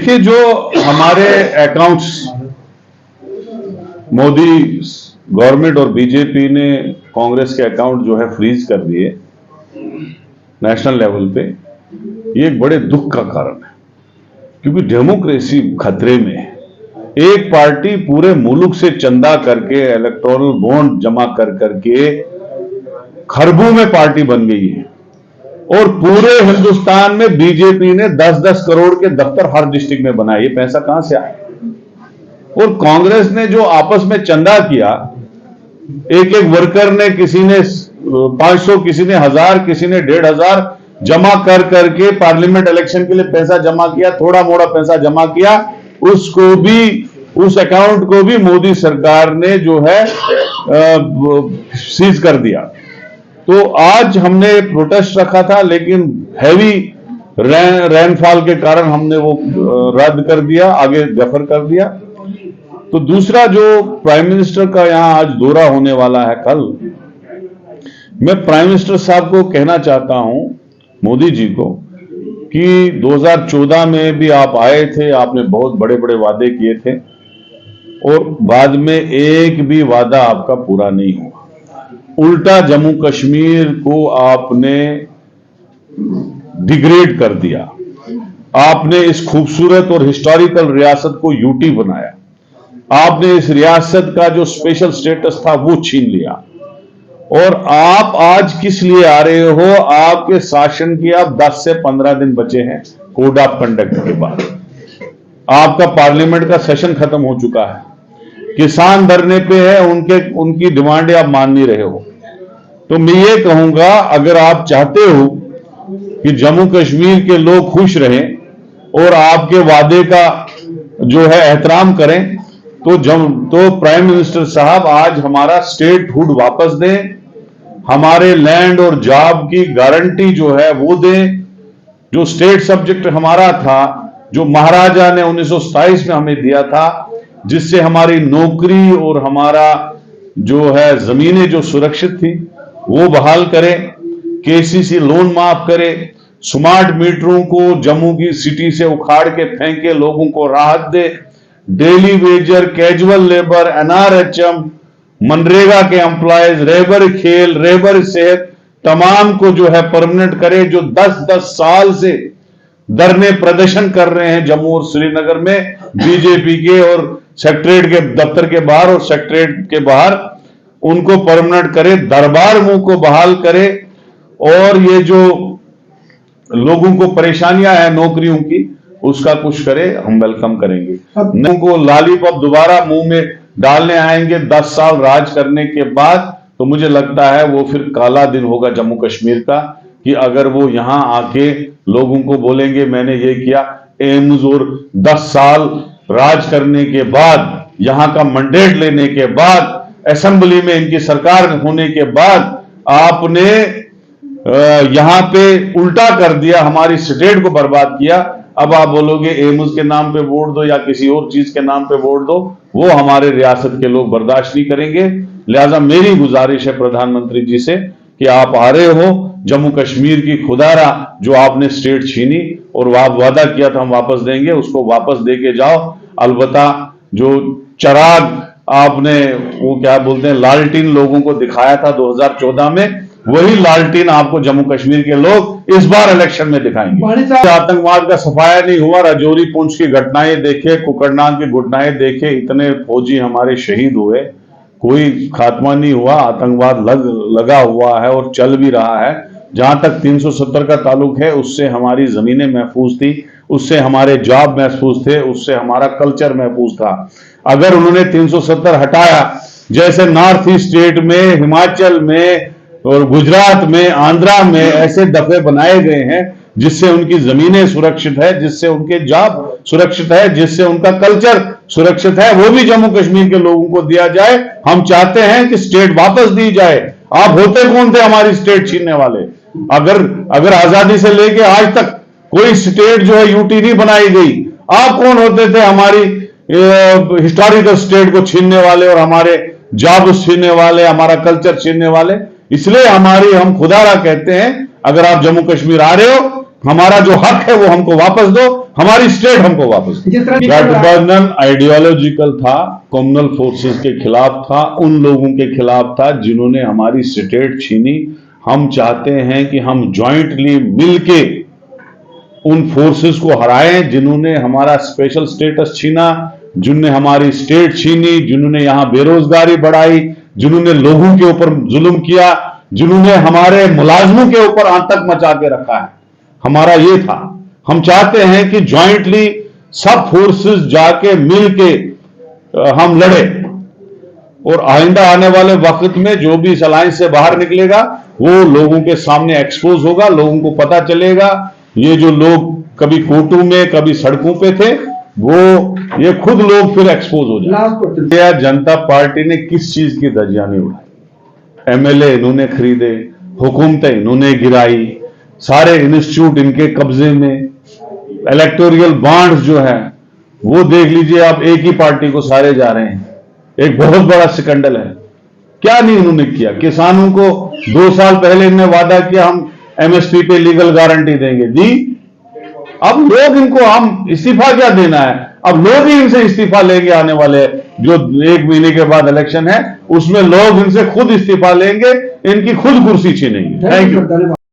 देखिए, जो हमारे अकाउंट्स मोदी गवर्नमेंट और बीजेपी ने कांग्रेस के अकाउंट जो है फ्रीज कर दिए नेशनल लेवल पे, ये एक बड़े दुख का कारण है, क्योंकि डेमोक्रेसी खतरे में है। एक पार्टी पूरे मुल्क से चंदा करके इलेक्टोरल बॉन्ड जमा कर करके खरबों में पार्टी बन गई है, और पूरे हिंदुस्तान में बीजेपी ने 10-10 करोड़ के दफ्तर हर डिस्ट्रिक्ट में बनाए। ये पैसा कहां से आया? और कांग्रेस ने जो आपस में चंदा किया, एक एक वर्कर ने, किसी ने 500, किसी ने 1000, किसी ने 1500 जमा कर करके पार्लियामेंट इलेक्शन के लिए पैसा जमा किया, थोड़ा मोड़ा पैसा जमा किया, उसको भी, उस अकाउंट को भी मोदी सरकार ने जो है सीज कर दिया। तो आज हमने प्रोटेस्ट रखा था, लेकिन हैवी रेनफॉल के कारण हमने वो रद्द कर दिया, आगे डेफर कर दिया। तो दूसरा, जो प्राइम मिनिस्टर का यहां आज दौरा होने वाला है कल, मैं प्राइम मिनिस्टर साहब को कहना चाहता हूं, मोदी जी को, कि 2014 में भी आप आए थे, आपने बहुत बड़े बड़े वादे किए थे, और बाद में एक भी वादा आपका पूरा नहीं हुआ। उल्टा जम्मू कश्मीर को आपने डिग्रेड कर दिया। आपने इस खूबसूरत और हिस्टोरिकल रियासत को यूटी बनाया। आपने इस रियासत का जो स्पेशल स्टेटस था वो छीन लिया। और आप आज किस लिए आ रहे हो? आपके शासन की अब 10 से 15 दिन बचे हैं कोड ऑफ कंडक्ट के बाद। आपका पार्लियामेंट का सेशन खत्म हो चुका है, किसान धरने पे है, उनकी डिमांडें आप मान नहीं रहे हो। तो मैं ये कहूंगा, अगर आप चाहते हो कि जम्मू कश्मीर के लोग खुश रहें और आपके वादे का जो है एहतराम करें, तो प्राइम मिनिस्टर साहब आज हमारा स्टेट हुड वापस दें, हमारे लैंड और जॉब की गारंटी जो है वो दें। जो स्टेट सब्जेक्ट हमारा था, जो महाराजा ने 1927 में हमें दिया था, जिससे हमारी नौकरी और हमारा जो है जमीनें जो सुरक्षित थी, वो बहाल करें। केसीसी लोन माफ करें। स्मार्ट मीटरों को जम्मू की सिटी से उखाड़ के फेंके, लोगों को राहत दे। Daily wager, casual labour, NRHM, MNREGA के एम्प्लॉयज, रेबर खेल, रेबर सेहत, तमाम को जो है परमानेंट करे। जो 10-10 साल से धरने प्रदर्शन कर रहे हैं जम्मू और श्रीनगर में बीजेपी के, और सेक्रेटरीट के दफ्तर के बाहर और सेक्रेटरीट के बाहर, उनको परमानेंट करे। दरबार मुंह को बहाल करे, और ये जो लोगों को परेशानियां हैं नौकरियों की, उसका कुछ करे, हम वेलकम करेंगे। लोगों को लॉलीपॉप दोबारा मुंह में डालने आएंगे 10 साल राज करने के बाद, तो मुझे लगता है वो फिर काला दिन होगा जम्मू कश्मीर का, कि अगर वो यहां आके लोगों को बोलेंगे मैंने ये किया। एम्स और 10 साल राज करने के बाद, यहां का मैंडेट लेने के बाद, असेंबली में इनकी सरकार होने के बाद, आपने यहां पे उल्टा कर दिया, हमारी स्टेट को बर्बाद किया। अब आप बोलोगे एम्स के नाम पे वोट दो या किसी और चीज के नाम पे वोट दो, वो हमारे रियासत के लोग बर्दाश्त नहीं करेंगे। लिहाजा मेरी गुजारिश है प्रधानमंत्री जी से कि आप आ रहे हो, जम्मू कश्मीर की खुदारा जो आपने स्टेट छीनी और आप वादा किया था हम वापस देंगे, उसको वापस दे के जाओ। अलबत्ता जो चिराग आपने, वो क्या बोलते हैं, लालटीन लोगों को दिखाया था 2014 में, वही लालटीन आपको जम्मू कश्मीर के लोग इस बार इलेक्शन में दिखाएंगे। आतंकवाद का सफाया नहीं हुआ। राजौरी पुंछ की घटनाएं देखे, कुकरनाग की घटनाएं देखे, इतने फौजी हमारे शहीद हुए, कोई खात्मा नहीं हुआ। आतंकवाद लगा हुआ है और चल भी रहा है। जहां तक 370 का ताल्लुक है, उससे हमारी जमीनें महफूज थी, उससे हमारे जॉब महफूज थे, उससे हमारा कल्चर महफूज था। अगर उन्होंने 370 हटाया, जैसे नॉर्थ ईस्ट स्टेट में, हिमाचल में और गुजरात में, आंध्रा में ऐसे दफे बनाए गए हैं जिससे उनकी जमीनें सुरक्षित है, जिससे उनके जॉब सुरक्षित है, जिससे उनका कल्चर सुरक्षित है, वो भी जम्मू कश्मीर के लोगों को दिया जाए। हम चाहते हैं कि स्टेट वापस दी जाए। आप होते कौन थे हमारी स्टेट छीनने वाले? अगर आजादी से लेके आज तक कोई स्टेट जो है यूटी नहीं बनाई गई, आप कौन होते थे हमारी हिस्टोरिकल स्टेट को छीनने वाले और हमारे जॉब छीनने वाले, हमारा कल्चर छीनने वाले? इसलिए हम खुदारा कहते हैं, अगर आप जम्मू कश्मीर आ रहे हो हमारा जो हक है वो हमको वापस दो, हमारी स्टेट हमको वापस दो। गठबंधन आइडियोलॉजिकल था, कम्युनल फोर्सेस के खिलाफ था, उन लोगों के खिलाफ था जिन्होंने हमारी स्टेट छीनी। हम चाहते हैं कि हम ज्वाइंटली मिलके उन फोर्सेस को हराएं जिन्होंने हमारा स्पेशल स्टेटस छीना, जिन्होंने हमारी स्टेट छीनी, जिन्होंने यहां बेरोजगारी बढ़ाई, जिन्होंने लोगों के ऊपर जुल्म किया, जिन्होंने हमारे मुलाजमों के ऊपर आतंक मचा के रखा है। हमारा ये था, हम चाहते हैं कि ज्वाइंटली सब फोर्सेस जाके मिलके हम लड़े, और आइंदा आने वाले वक्त में जो भी इस अलायंस से बाहर निकलेगा वो लोगों के सामने एक्सपोज होगा, लोगों को पता चलेगा ये जो लोग कभी कोर्टों में कभी सड़कों पे थे वो ये खुद लोग फिर एक्सपोज हो जाए। जनता पार्टी ने किस चीज की धज्जियां नहीं उड़ाई? एमएलए इन्होंने खरीदे, हुकूमतें इन्होंने गिराई, सारे इंस्टीट्यूट इनके कब्जे में, इलेक्टोरियल बॉन्ड्स जो है वो देख लीजिए आप, एक ही पार्टी को सारे जा रहे हैं। एक बहुत बड़ा स्कैंडल है। क्या नहीं इन्होंने किया? किसानों को 2 साल पहले इन्होंने वादा किया हम एमएसपी पे लीगल गारंटी देंगे, दी। अब लोग इनको हम इस्तीफा क्या देना है, अब लोग ही इनसे इस्तीफा लेंगे। आने वाले जो 1 महीने के बाद इलेक्शन है उसमें लोग इनसे खुद इस्तीफा लेंगे, इनकी खुद कुर्सी छीनेंगे। Thank you.